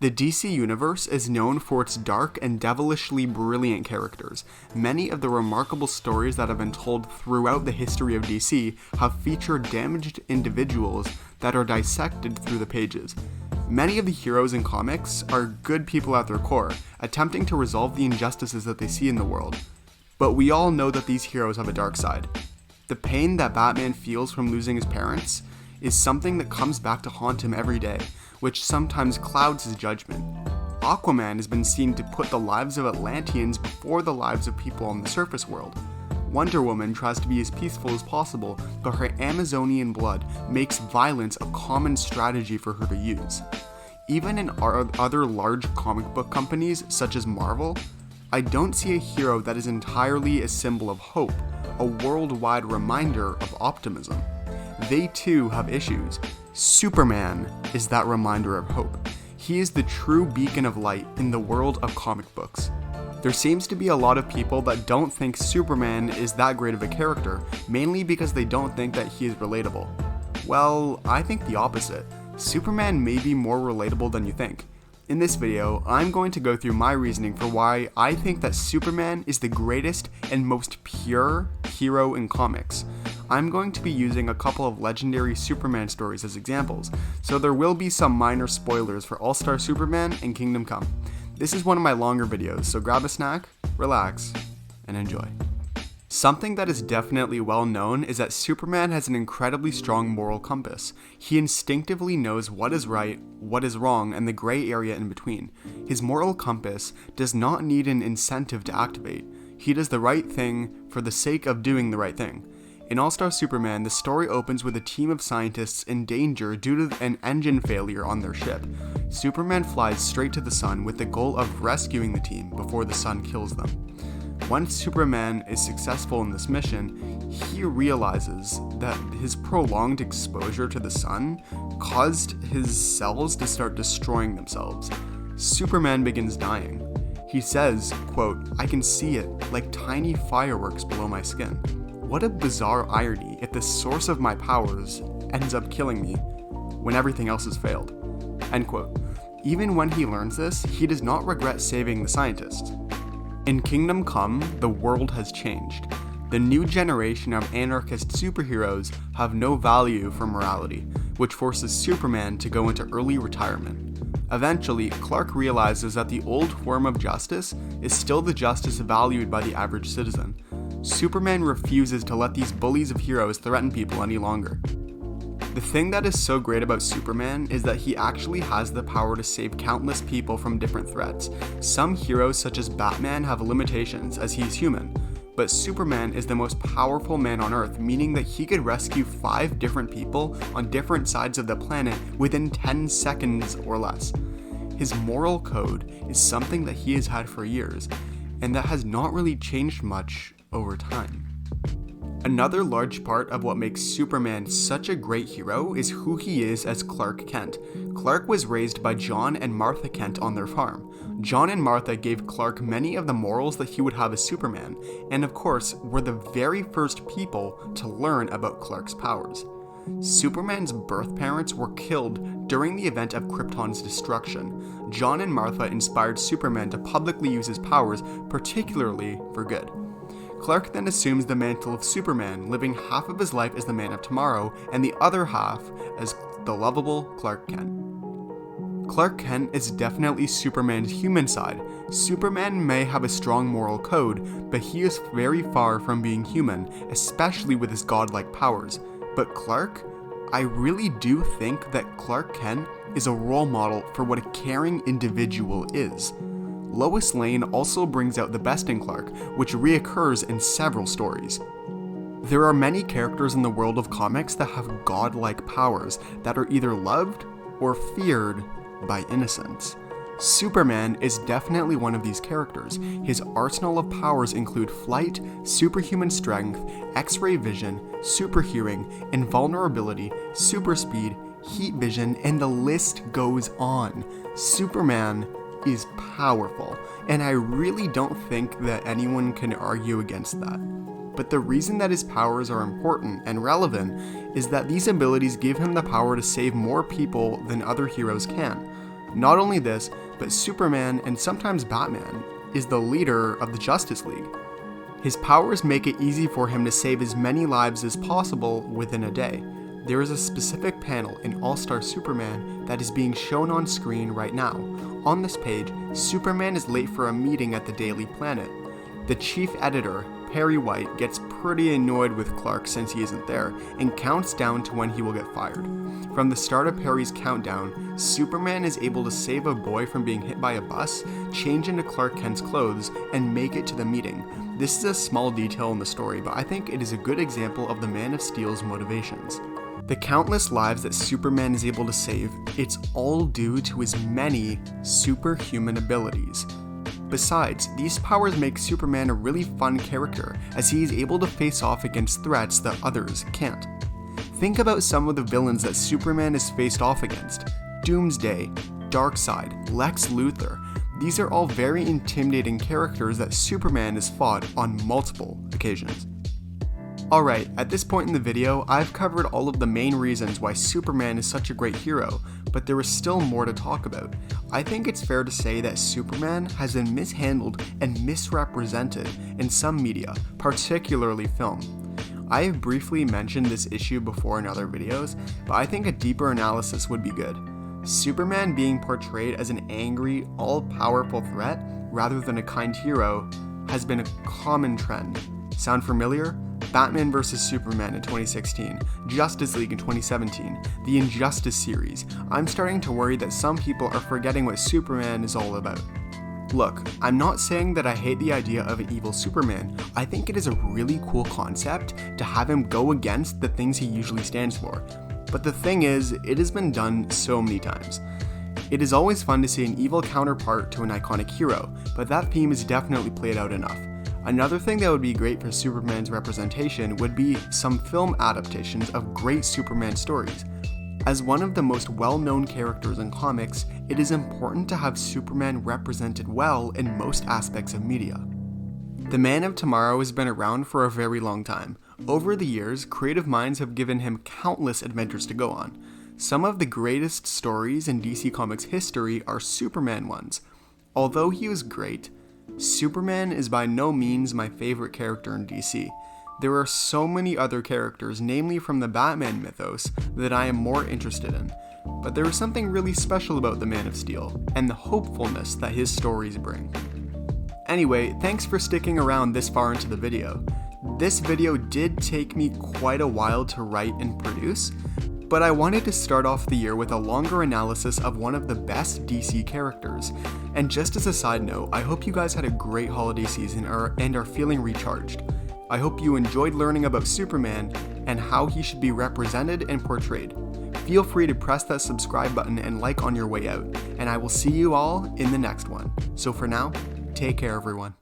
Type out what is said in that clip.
The DC universe is known for its dark and devilishly brilliant characters. Many of the remarkable stories that have been told throughout the history of DC have featured damaged individuals that are dissected through the pages. Many of the heroes in comics are good people at their core, attempting to resolve the injustices that they see in the world. But we all know that these heroes have a dark side. The pain that Batman feels from losing his parents is something that comes back to haunt him every day, which sometimes clouds his judgment. Aquaman has been seen to put the lives of Atlanteans before the lives of people on the surface world. Wonder Woman tries to be as peaceful as possible, but her Amazonian blood makes violence a common strategy for her to use. Even in other large comic book companies, such as Marvel, I don't see a hero that is entirely a symbol of hope, a worldwide reminder of optimism. They too have issues. Superman is that reminder of hope. He is the true beacon of light in the world of comic books. There seems to be a lot of people that don't think Superman is that great of a character, mainly because they don't think that he is relatable. Well, I think the opposite. Superman may be more relatable than you think. In this video, I'm going to go through my reasoning for why I think that Superman is the greatest and most pure hero in comics. I'm going to be using a couple of legendary Superman stories as examples, so there will be some minor spoilers for All-Star Superman and Kingdom Come. This is one of my longer videos, so grab a snack, relax, and enjoy. Something that is definitely well known is that Superman has an incredibly strong moral compass. He instinctively knows what is right, what is wrong, and the gray area in between. His moral compass does not need an incentive to activate. He does the right thing for the sake of doing the right thing. In All-Star Superman, the story opens with a team of scientists in danger due to an engine failure on their ship. Superman flies straight to the sun with the goal of rescuing the team before the sun kills them. Once Superman is successful in this mission, he realizes that his prolonged exposure to the sun caused his cells to start destroying themselves. Superman begins dying. He says, quote, "I can see it, like tiny fireworks below my skin. What a bizarre irony if the source of my powers ends up killing me when everything else has failed." End quote. Even when he learns this, he does not regret saving the scientists. In Kingdom Come, the world has changed. The new generation of anarchist superheroes have no value for morality, which forces Superman to go into early retirement. Eventually, Clark realizes that the old form of justice is still the justice valued by the average citizen. Superman refuses to let these bullies of heroes threaten people any longer. The thing that is so great about Superman is that he actually has the power to save countless people from different threats. Some heroes such as Batman have limitations as he's human, but Superman is the most powerful man on Earth, meaning that he could rescue 5 different people on different sides of the planet within 10 seconds or less. His moral code is something that he has had for years, and that has not really changed much over time. Another large part of what makes Superman such a great hero is who he is as Clark Kent. Clark was raised by John and Martha Kent on their farm. John and Martha gave Clark many of the morals that he would have as Superman, and of course, were the very first people to learn about Clark's powers. Superman's birth parents were killed during the event of Krypton's destruction. John and Martha inspired Superman to publicly use his powers, particularly for good. Clark then assumes the mantle of Superman, living half of his life as the Man of Tomorrow and the other half as the lovable Clark Kent. Clark Kent is definitely Superman's human side. Superman may have a strong moral code, but he is very far from being human, especially with his godlike powers. But Clark, I really do think that Clark Kent is a role model for what a caring individual is. Lois Lane also brings out the best in Clark, which reoccurs in several stories. There are many characters in the world of comics that have godlike powers that are either loved or feared by innocents. Superman is definitely one of these characters. His arsenal of powers include flight, superhuman strength, X-ray vision, super hearing, invulnerability, super speed, heat vision, and the list goes on. Superman is powerful, and I really don't think that anyone can argue against that. But the reason that his powers are important and relevant is that these abilities give him the power to save more people than other heroes can. Not only this, but Superman, and sometimes Batman, is the leader of the Justice League. His powers make it easy for him to save as many lives as possible within a day. There is a specific panel in All-Star Superman that is being shown on screen right now. On this page, Superman is late for a meeting at the Daily Planet. The chief editor, Perry White, gets pretty annoyed with Clark since he isn't there, and counts down to when he will get fired. From the start of Perry's countdown, Superman is able to save a boy from being hit by a bus, change into Clark Kent's clothes, and make it to the meeting. This is a small detail in the story, but I think it is a good example of the Man of Steel's motivations. The countless lives that Superman is able to save, it's all due to his many superhuman abilities. Besides, these powers make Superman a really fun character, as he is able to face off against threats that others can't. Think about some of the villains that Superman has faced off against: Doomsday, Darkseid, Lex Luthor. These are all very intimidating characters that Superman has fought on multiple occasions. Alright, at this point in the video, I've covered all of the main reasons why Superman is such a great hero, but there is still more to talk about. I think it's fair to say that Superman has been mishandled and misrepresented in some media, particularly film. I have briefly mentioned this issue before in other videos, but I think a deeper analysis would be good. Superman being portrayed as an angry, all-powerful threat rather than a kind hero has been a common trend. Sound familiar? Batman vs. Superman in 2016, Justice League in 2017, the Injustice series. I'm starting to worry that some people are forgetting what Superman is all about. Look, I'm not saying that I hate the idea of an evil Superman. I think it is a really cool concept to have him go against the things he usually stands for. But the thing is, it has been done so many times. It is always fun to see an evil counterpart to an iconic hero, but that theme is definitely played out enough. Another thing that would be great for Superman's representation would be some film adaptations of great Superman stories. As one of the most well-known characters in comics, it is important to have Superman represented well in most aspects of media. The Man of Tomorrow has been around for a very long time. Over the years, creative minds have given him countless adventures to go on. Some of the greatest stories in DC Comics history are Superman ones. Although he was great, Superman is by no means my favorite character in DC. There are so many other characters, namely from the Batman mythos, that I am more interested in. But there is something really special about the Man of Steel, and the hopefulness that his stories bring. Anyway, thanks for sticking around this far into the video. This video did take me quite a while to write and produce, but I wanted to start off the year with a longer analysis of one of the best DC characters. And just as a side note, I hope you guys had a great holiday season and are feeling recharged. I hope you enjoyed learning about Superman and how he should be represented and portrayed. Feel free to press that subscribe button and like on your way out, and I will see you all in the next one. So for now, take care everyone.